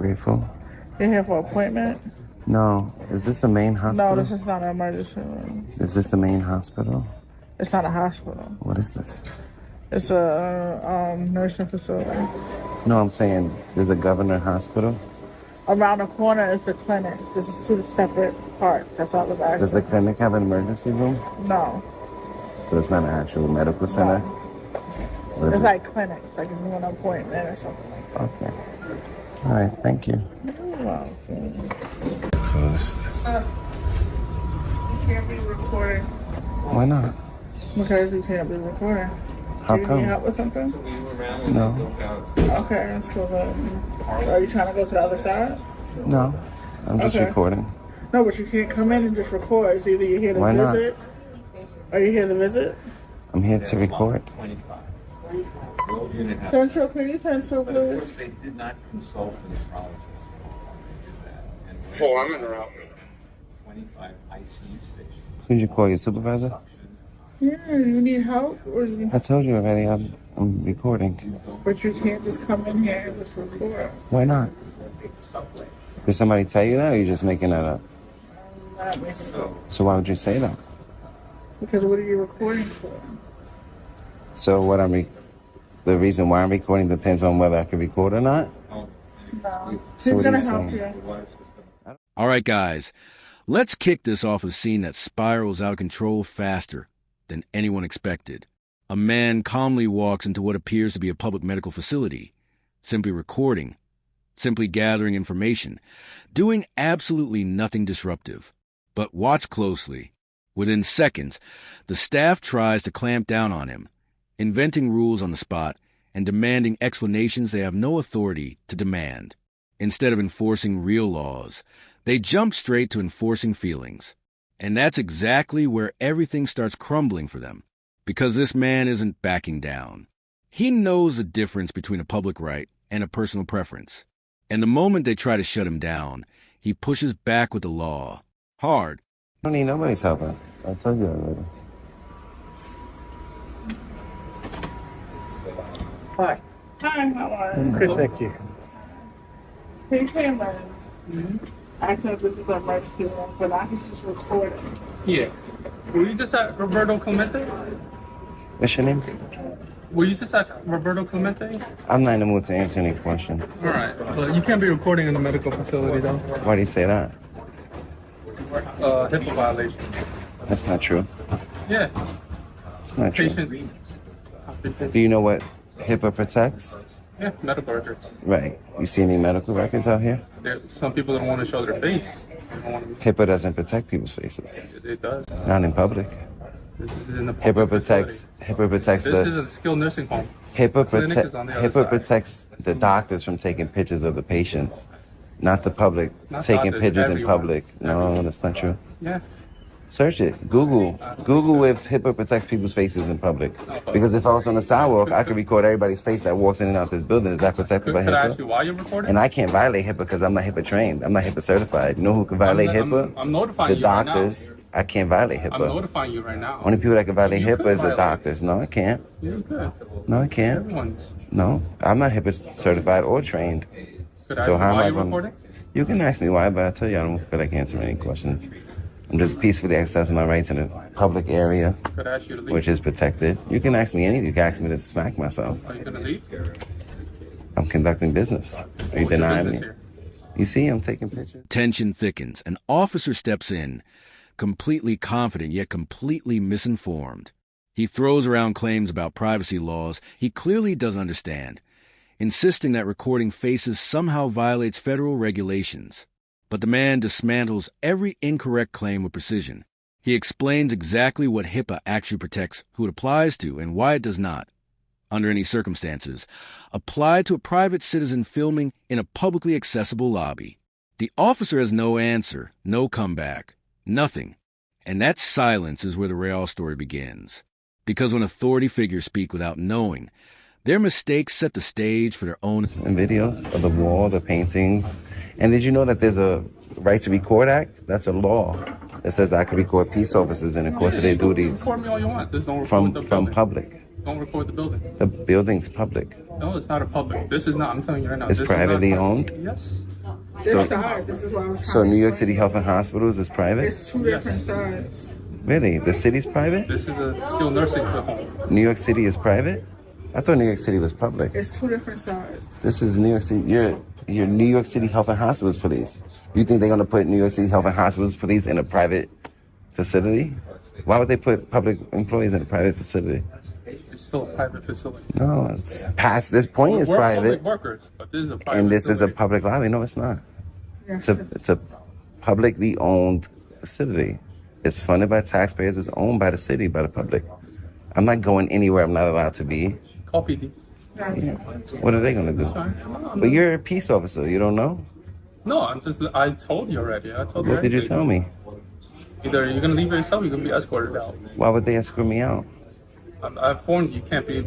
Grateful. You're here for an appointment? No. Is this the main hospital? No, this is not an emergency room. Is this the main hospital? It's not a hospital. What is this? It's a nursing facility. No, I'm saying there's a Governor Hospital. Around the corner is the clinic. This is two separate parts. That's all about. Does the clinic have an emergency room? No. So it's not an actual medical center? No. It's like clinics, like if you want an appointment or something like that. Okay. All right, thank you. You're welcome. Closed. You can't be recording. Why not? Because you can't be recording. How Do you come? need help with something? No. Okay, so then, are you trying to go to the other side? No. I'm just recording. No, but you can't come in and just record. It's either you're here to Why not? visit. Are you here to visit? I'm here to record. Central, can you cancel, please? They did not consult an astrologer. Oh, I'm in the route. 25 ICU stations. Who'd you call, your supervisor? Yeah, you need help? Or I told you already, I'm recording. but you can't just come in here and just record. Why not? Did somebody tell you that, or are you just making that up? I'm not making it up. So why would you say that? Because what are you recording for? So the reason why I'm recording depends on whether I can record or not? No. So She's what are gonna you help saying? you. All right, guys, let's kick this off a scene that spirals out of control faster than anyone expected. A man calmly walks into what appears to be a public medical facility, simply recording, simply gathering information, doing absolutely nothing disruptive. But watch closely. Within seconds, the staff tries to clamp down on him, inventing rules on the spot and demanding explanations they have no authority to demand. Instead of enforcing real laws, they jump straight to enforcing feelings. And that's exactly where everything starts crumbling for them, because this man isn't backing down. He knows the difference between a public right and a personal preference. And the moment they try to shut him down, he pushes back with the law. Hard. I don't need nobody's help. I told you already. Hi. Hi, how are you? Good, thank you. He came in. I said this is an emergency room, but I can just record it. Yeah. Were you just at Roberto Clemente? What's your name? Were you just at Roberto Clemente? I'm not in the mood to answer any questions. All right. But you can't be recording in the medical facility, though. Why do you say that? HIPAA violation. That's not true. Yeah. It's not true. Patient. Do you know what HIPAA protects? Yeah, medical records. Right. You see any medical records out here? Some people don't want to show their face. They don't want HIPAA doesn't protect people's faces. to, it does. Not in public. This is in the HIPAA public protects. facility. HIPAA protects This is the. a skilled nursing home. HIPAA, clinic is on the other HIPAA side. protects the doctors from taking pictures of the patients, not the public Not taking doctors, pictures in everyone. public. No, that's not true. Yeah. Search it. Google if HIPAA protects people's faces in public. Because if I was on the sidewalk, I could record everybody's face that walks in and out this building. Is that protected by Could I ask you HIPAA? why you're recording? And I can't violate HIPAA because I'm not HIPAA trained. I'm not HIPAA certified. You know who can violate HIPAA? I'm notifying The you right doctors. now. I can't violate I'm HIPAA. notifying you right now. Only people that can violate You HIPAA could is the violate. doctors. No, I can't. You could. No, I can't. Everyone's. No, I'm not HIPAA certified or trained. Could I So ask how you am why I you're going? recording? You can ask me why, but I tell you I don't feel like answering any questions. I'm just peacefully exercising my rights in a public area, Could I ask you to leave? which is protected. You can ask me anything. You can ask me to smack myself. Are you gonna leave? I'm conducting business. Are you What's your denying me? business here? You see, I'm taking pictures. Tension thickens. An officer steps in, completely confident yet completely misinformed. He throws around claims about privacy laws he clearly doesn't understand, insisting that recording faces somehow violates federal regulations. But the man dismantles every incorrect claim with precision. He explains exactly what HIPAA actually protects, who it applies to, and why it does not, under any circumstances, applied to a private citizen filming in a publicly accessible lobby. The officer has no answer, no comeback, nothing. And that silence is where the real story begins. Because when authority figures speak without knowing, their mistakes set the stage for their own. And videos of the wall, the paintings. And did you know that there's a Right to Record Act? That's a law that says that I can record peace officers in the course of their duties Record me all you want. There's no from report the building. public. Don't record the building. The building's public. No, it's not a public. This is not. I'm telling you right now. It's this is not privately public. owned? Yes. This side, this is what I was trying So to New York explain. City Health and Hospitals is private? It's two different sides. Really? The city's private? This is a skilled nursing home. New York City is private? I thought New York City was public. It's two different sides. This is New York City. You're New York City Health and Hospitals Police. You think they're gonna put New York City Health and Hospitals Police in a private facility? Why would they put public employees in a private facility? It's still a private facility. No, it's past this point. It's We're private, public workers, but this is a private and this is a facility. public lobby. No, it's not. Yes. It's a publicly owned facility. It's funded by taxpayers. It's owned by the city, by the public. I'm not going anywhere I'm not allowed to be. Call PD. What are they gonna do? But you're a peace officer. You don't know? No, I told you already. I told you. What did you everything. tell me? Either you're gonna leave it yourself, or you're gonna be escorted out. Why would they escort me out? I informed you can't be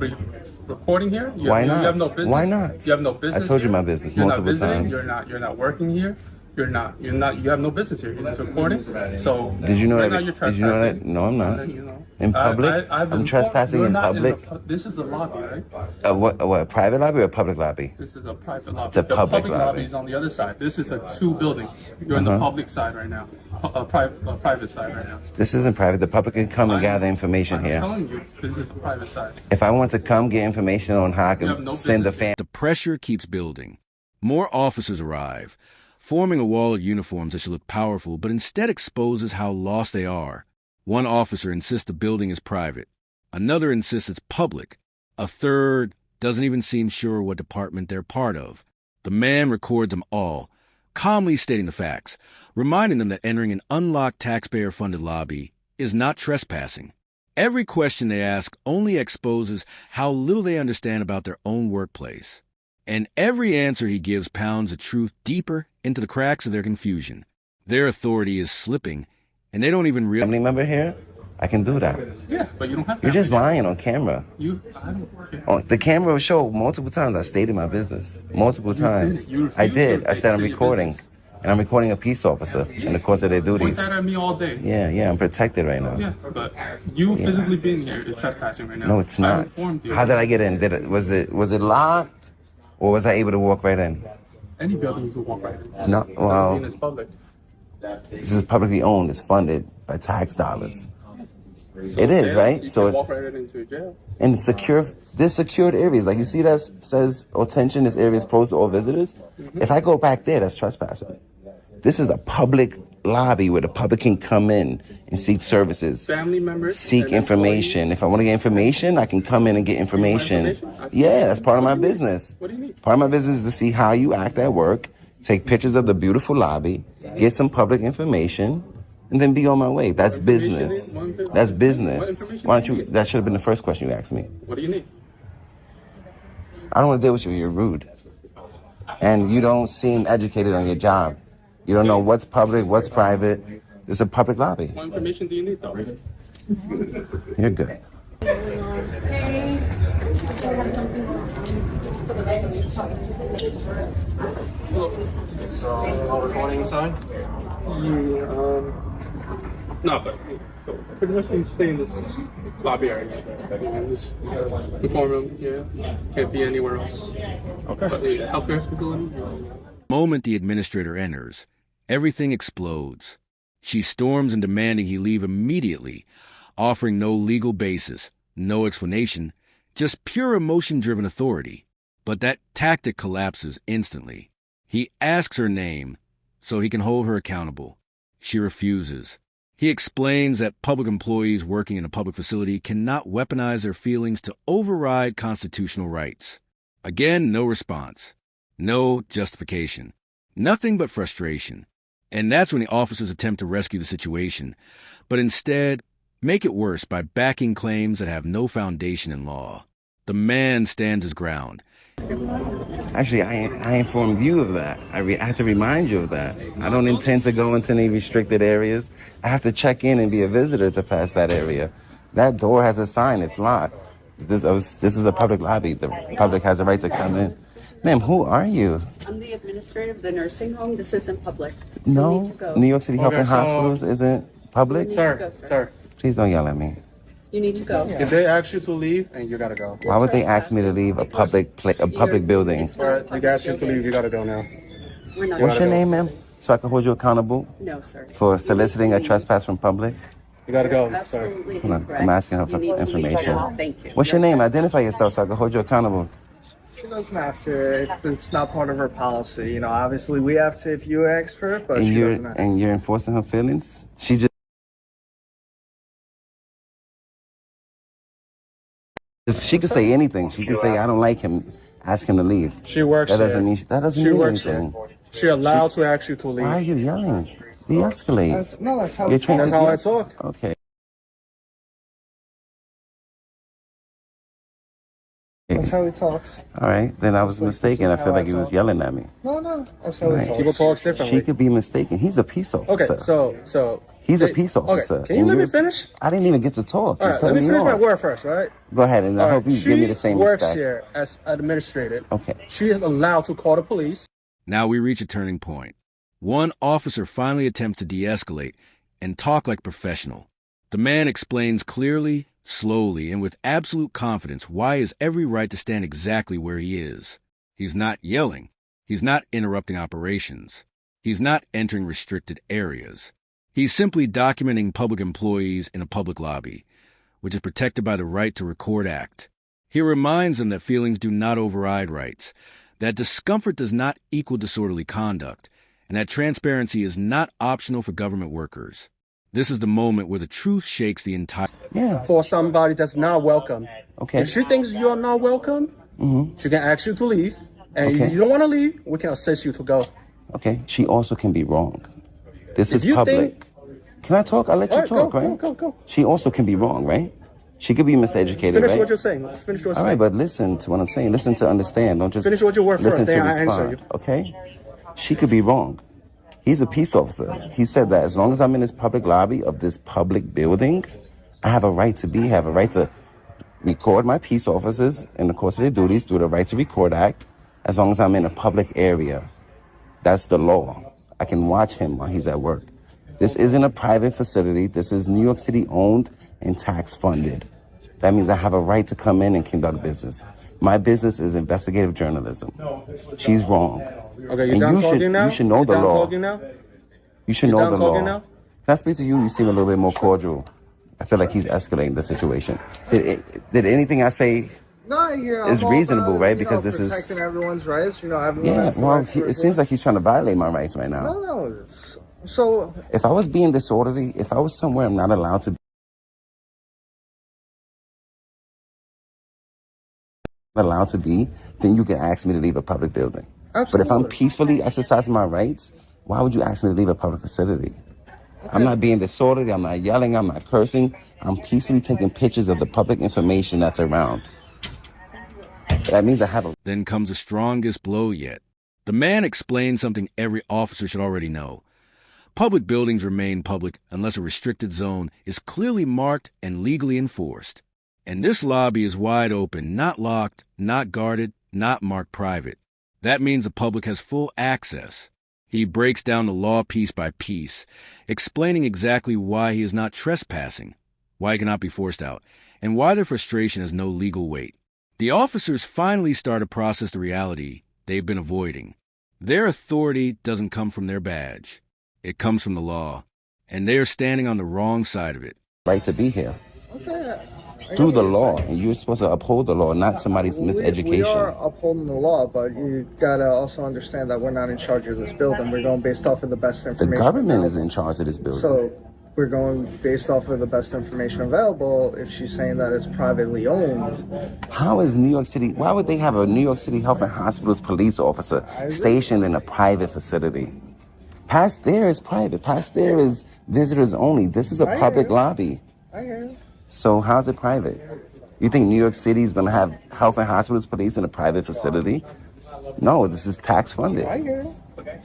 recording here. Why not? You have no business. Why not? You have no business. I told you here. my business You're multiple not visiting. times. You're not working here. You have no business here. You're just recording. So Did you know right that? now you're Did you know that? trespassing. No, I'm not. You know. In public? I've I'm informed- trespassing you're in not public? This is a lobby, right? What? A private lobby or a public lobby? This is a private lobby. It's a the public public lobby. lobby is on the other side. This is the two buildings. You're on the public side right now. A private side right now. This isn't private. The public can come and gather information I'm here. telling you, this is the private side. If I want to come get information on how I You have can no send a business. fan. The pressure keeps building. More officers arrive, forming a wall of uniforms that should look powerful, but instead exposes how lost they are. One officer insists the building is private. Another insists it's public. A third doesn't even seem sure what department they're part of. The man records them all, calmly stating the facts, reminding them that entering an unlocked taxpayer-funded lobby is not trespassing. Every question they ask only exposes how little they understand about their own workplace. And every answer he gives pounds the truth deeper into the cracks of their confusion. Their authority is slipping, and they don't even realize. Family member here? I can do that. Yeah, but you don't have. You're just family. lying on camera. I don't care. Oh, the camera will show multiple times. I stated my business multiple times. you refused I did. to I said I'm say your recording, business. and I'm recording a peace officer in the course of their Point duties. that at me all day. Yeah, I'm protected right now. Yeah, but you physically being here is trespassing right now. No, it's I not. informed you. How did I get in? Was it locked, or was I able to walk right in? Any building you can walk right in. No, Doesn't well, mean it's public. this is publicly owned. It's funded by tax dollars. It is, Jail, right? You So can walk right into a jail. and there's secured areas. Like you see that says, attention, this area is closed to all visitors. If I go back there, that's trespassing. This is a public lobby where the public can come in and seek services, Family members. seek and information. employees. If I want to get information, I can come in and get information. information? Yeah, that's part of my business. What do you need? Part of my business is to see how you act at work, take pictures of the beautiful lobby, get some public information, and then be on my way. That's business. That's business. Why don't you? That should have been the first question you asked me. What do you need? I don't want to deal with you. You're rude, and you don't seem educated on your job. You don't know what's public, what's private. It's a public lobby. What information do you need, though? You're good. All recording sign? No, but pretty much you stay in this lobby area. This reform room, yeah. Can't be anywhere else. Okay. But the healthcare facility. The moment the administrator enters, everything explodes. She storms and demanding he leave immediately, offering no legal basis, no explanation, just pure emotion-driven authority. But that tactic collapses instantly. He asks her name so he can hold her accountable. She refuses. He explains that public employees working in a public facility cannot weaponize their feelings to override constitutional rights. Again, no response. No justification. Nothing but frustration. And that's when the officers attempt to rescue the situation, but instead make it worse by backing claims that have no foundation in law. The man stands his ground. Actually, I informed you of that. I had to remind you of that. I don't intend to go into any restricted areas. I have to check in and be a visitor to pass that area. That door has a sign. It's locked. This is a public lobby. The public has a right to come in. Ma'am, who are you? I'm the administrator of the nursing home. This isn't public. You No, need to go. New York City Health Okay, and so- Hospitals isn't public. You need to Sir, go, sir. sir. Please don't yell at me. You need to go. If they ask you to leave, and you gotta go. Why would they ask me to leave a public building? It's not a If they ask you to leave, you gotta go now. We're not. What's your name, ma'am? So I can hold you accountable No, sir. for soliciting a trespass from public? You gotta go, sir. Absolutely Hold on, incorrect. I'm asking her for You need to leave information. now. Thank you. What's your name? Identify yourself so I can hold you accountable. She doesn't have to if it's not part of her policy. You know, obviously we have to if you ask for it, but And she you're doesn't have to. and you're enforcing her feelings? She just she could say anything. She could say, I don't like him, ask him to leave. She works That doesn't here. mean She mean works anything. here. She allowed to ask you to leave. Why are you yelling? De-escalate. That's how You're trained That's to how I de- talk. Okay. That's how he talks. All right. Then I was mistaken. I how feel like I he was talk. yelling at me. No, that's how Right. he talks. People talk She differently. could be mistaken. He's a peace officer. Okay, so He's a peace officer. Okay, can you And let me you're- finish? I didn't even get to talk. All You right, cut let me me finish my off. word first, all right? Go ahead, and I All hope right, you give me the same She works respect. here as administrative. Okay. She is allowed to call the police. Now we reach a turning point. One officer finally attempts to de-escalate and talk like a professional. The man explains clearly, slowly, and with absolute confidence why he has every right to stand exactly where he is. He's not yelling. He's not interrupting operations. He's not entering restricted areas. He's simply documenting public employees in a public lobby, which is protected by the Right to Record Act. He reminds them that feelings do not override rights, that discomfort does not equal disorderly conduct, and that transparency is not optional for government workers. This is the moment where the truth shakes the entire... Yeah. For somebody that's not welcome. Okay. If she thinks you are not welcome, she can ask you to leave. And Okay. if you don't want to leave, we can assist you to go. Okay. She also can be wrong. This is you public. Can I talk? I'll let you All right, talk, go, right? go. She also can be wrong, right? She could be miseducated, Finish right? what you're saying. Let's finish what you're All right, saying. but listen to what I'm saying. Listen to understand. Don't just Finish what your word listen first, to then I answer respond. you. Okay? She could be wrong. He's a peace officer. He said that as long as I'm in this public lobby of this public building, I have a right to be, have a right to record my peace officers in the course of their duties through the Right to Record Act, as long as I'm in a public area. That's the law. I can watch him while he's at work. This isn't a private facility. This is New York City owned and tax funded. That means I have a right to come in and conduct business. My business is investigative journalism. She's wrong. Okay, you And done you talking should- now? you should know You the done law. talking now? You should You know done the law. talking now? Can I speak to you? You seem a little bit more cordial. I feel like he's escalating the situation. Did anything I say? No, you know, It's I'm all reasonable, about, right? you Because know, this is- protecting everyone's rights. You know, everyone Yeah. has the Well, right to it seems like he's trying to violate my rights right now. No. So If I was being disorderly, if I was somewhere I'm not allowed to be, then you can ask me to leave a public building. But if I'm Absolutely. peacefully exercising my rights, why would you ask me to leave a public facility? I'm not being disorderly. I'm not yelling. I'm not cursing. I'm peacefully taking pictures of the public information that's around. That means I have a... Then comes the strongest blow yet. The man explains something every officer should already know. Public buildings remain public unless a restricted zone is clearly marked and legally enforced. And this lobby is wide open, not locked, not guarded, not marked private. That means the public has full access. He breaks down the law piece by piece, explaining exactly why he is not trespassing, why he cannot be forced out, and why their frustration has no legal weight. The officers finally start to process the reality they've been avoiding. Their authority doesn't come from their badge. It comes from the law, and they are standing on the wrong side of it. right to be here. Through the law, and you're supposed to uphold the law, not somebody's we miseducation. are upholding the law, but you gotta also understand that we're not in charge of this building. We're going based off of the best The information. government is available. in charge of this building. So we're going based off of the best information available. If she's saying that it's privately owned, How is New York City, why would they have a New York City Health and Hospitals police officer stationed in a private facility? Past there is private. Past there is visitors only. This is a public lobby. I hear you. So how's it private? You think New York City is going to have Health and Hospitals police in a private facility? No, this is tax funded. I hear you.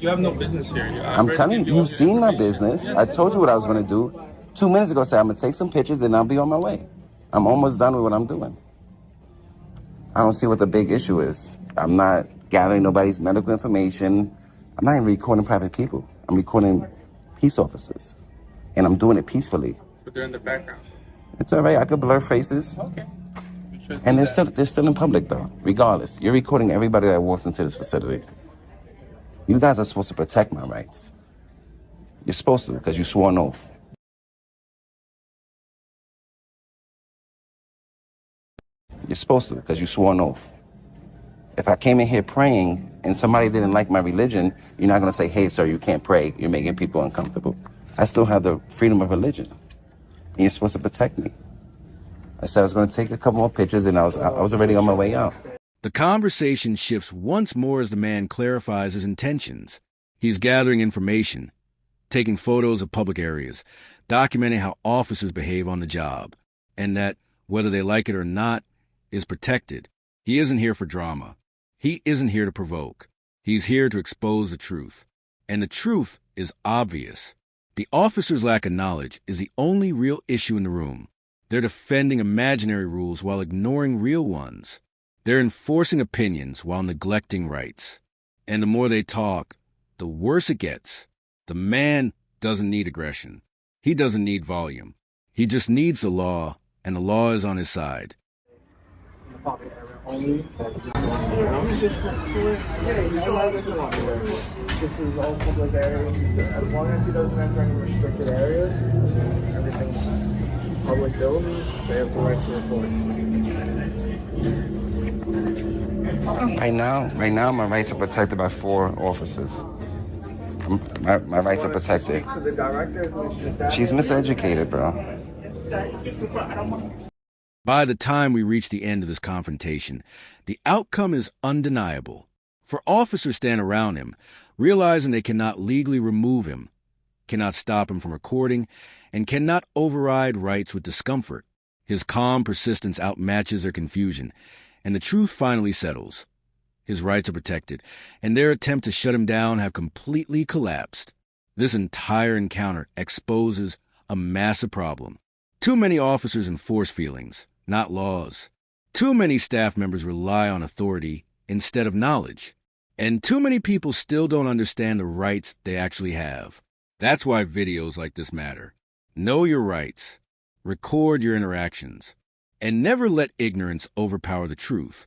You have no business here. I'm telling you, you've seen my business. I told you what I was going to do. 2 minutes ago, I said I'm going to take some pictures, then I'll be on my way. I'm almost done with what I'm doing. I don't see what the big issue is. I'm not gathering nobody's medical information. I'm not even recording private people. I'm recording peace officers. And I'm doing it peacefully. But they're in the background. It's all right. I could blur faces. Okay. And they're still in public though. Regardless, you're recording everybody that walks into this facility. You guys are supposed to protect my rights. You're supposed to, because you swore an oath. You're supposed to, because you swore an oath. If I came in here praying and somebody didn't like my religion, you're not gonna say, "Hey, sir, you can't pray. You're making people uncomfortable." I still have the freedom of religion, and you're supposed to protect me. I said I was gonna take a couple more pictures, and I was already on my way out. The conversation shifts once more as the man clarifies his intentions. He's gathering information, taking photos of public areas, documenting how officers behave on the job, and that, whether they like it or not, is protected. He isn't here for drama. He isn't here to provoke. He's here to expose the truth. And the truth is obvious. The officers' lack of knowledge is the only real issue in the room. They're defending imaginary rules while ignoring real ones. They're enforcing opinions while neglecting rights. And the more they talk, the worse it gets. The man doesn't need aggression. He doesn't need volume. He just needs the law, and the law is on his side. This is all public areas. As long as he doesn't enter any restricted areas, everything's public buildings. They have the right to report. Right now, my rights are protected by 4 officers. My rights are protected. To the director, who's your dad. She's miseducated, bro. By the time we reach the end of this confrontation, the outcome is undeniable. For officers stand around him, realizing they cannot legally remove him, cannot stop him from recording, and cannot override rights with discomfort. His calm persistence outmatches their confusion, and the truth finally settles. His rights are protected, and their attempt to shut him down have completely collapsed. This entire encounter exposes a massive problem. Too many officers enforce feelings, not laws. Too many staff members rely on authority instead of knowledge. And too many people still don't understand the rights they actually have. That's why videos like this matter. Know your rights. Record your interactions. And never let ignorance overpower the truth.